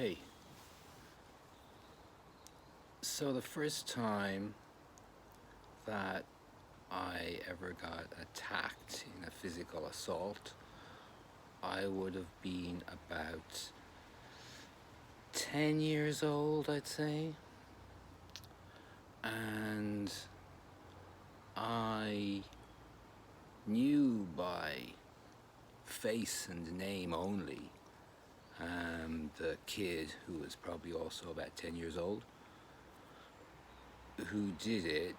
Hey, so the first time that I ever got attacked in a physical assault, I would have been about 10 years old, I'd say. And I knew by face and name only the kid who was probably also about 10 years old who did it,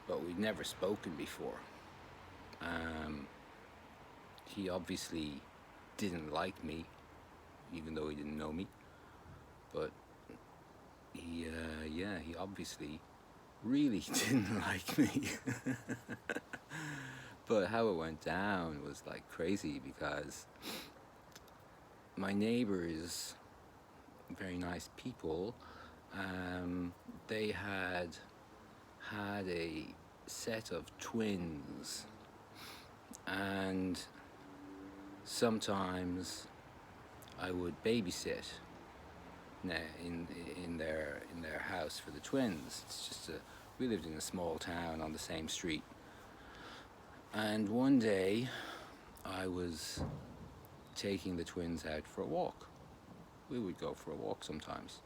but we'd never spoken before. He obviously didn't like me, even though he didn't know me. But he obviously really didn't like me. But how it went down was like crazy because my neighbours, very nice people, they had a set of twins, and sometimes I would babysit in their house for the twins. It's just we lived in a small town on the same street, and one day I was taking the twins out for a walk. We would go for a walk sometimes,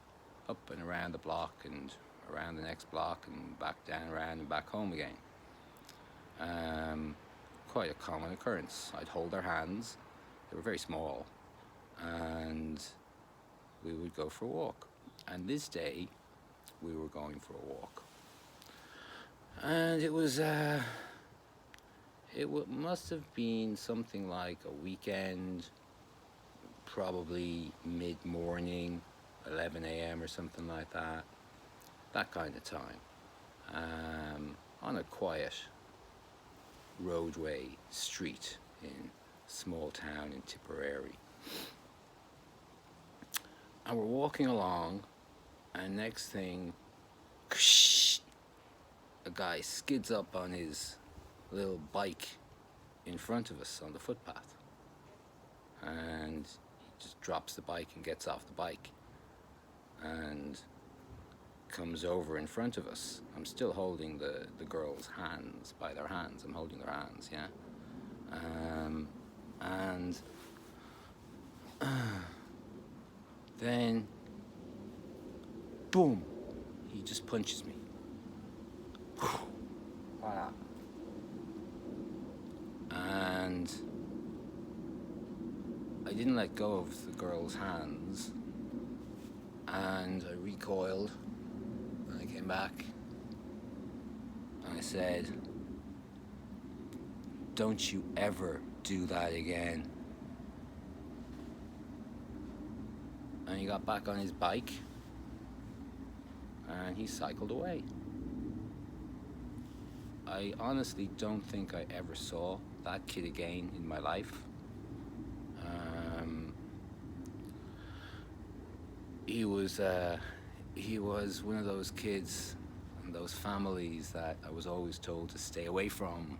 up and around the block and around the next block and back down around and back home again. Quite a common occurrence. I'd hold their hands, they were very small, and we would go for a walk. And this day we were going for a walk, and it was must have been something like a weekend, probably mid-morning, 11 a.m. or something like that kind of time, on a quiet roadway street in small town in Tipperary. And we're walking along, and next thing, a guy skids up on his little bike in front of us on the footpath, and he just drops the bike and gets off the bike and comes over in front of us. I'm still holding the girls' hands by their hands. I'm holding their hands, yeah. And then, boom, he just punches me. Like that. And I didn't let go of the girl's hands, and I recoiled, and I came back, and I said, "Don't you ever do that again." And he got back on his bike, and he cycled away. I honestly don't think I ever saw that kid again in my life. He was one of those kids and those families that I was always told to stay away from,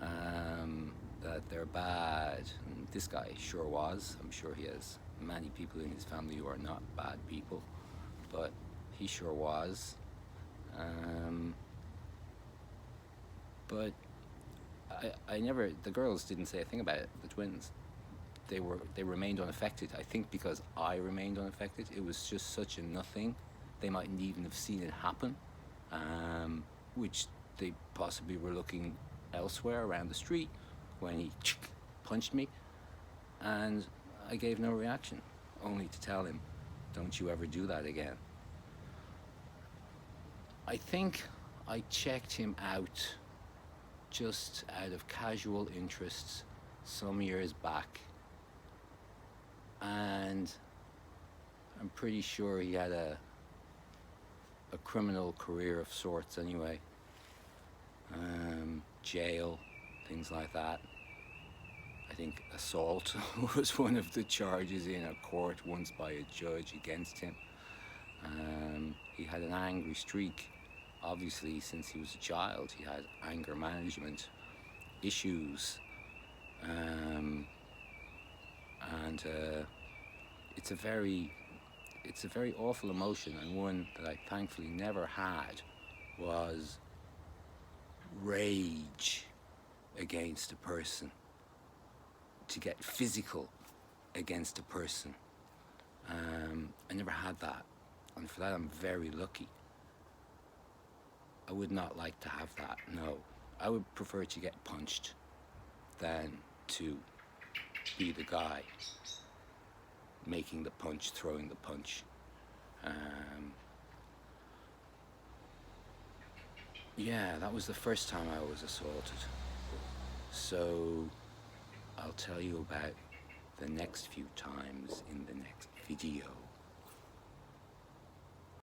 that they're bad. And this guy sure was. I'm sure he has many people in his family who are not bad people, but he sure was. But I never, the girls didn't say a thing about it, the twins. They remained unaffected. I think because I remained unaffected. It was just such a nothing. They mightn't even have seen it happen, which they possibly were looking elsewhere around the street when he punched me, and I gave no reaction, only to tell him, "Don't you ever do that again." I think I checked him out just out of casual interests some years back, and I'm pretty sure he had a criminal career of sorts anyway. Jail, things like that. I think assault was one of the charges in a court once by a judge against him. He had an angry streak. Obviously, since he was a child, he had anger management issues. And it's a very it's a very awful emotion, and one that I thankfully never had was rage against a person, to get physical against a person. I never had that, and for that I'm very lucky. I would not like to have that, no. I would prefer to get punched than to be the guy making the punch, throwing the punch. Yeah, that was the first time I was assaulted. So I'll tell you about the next few times in the next video.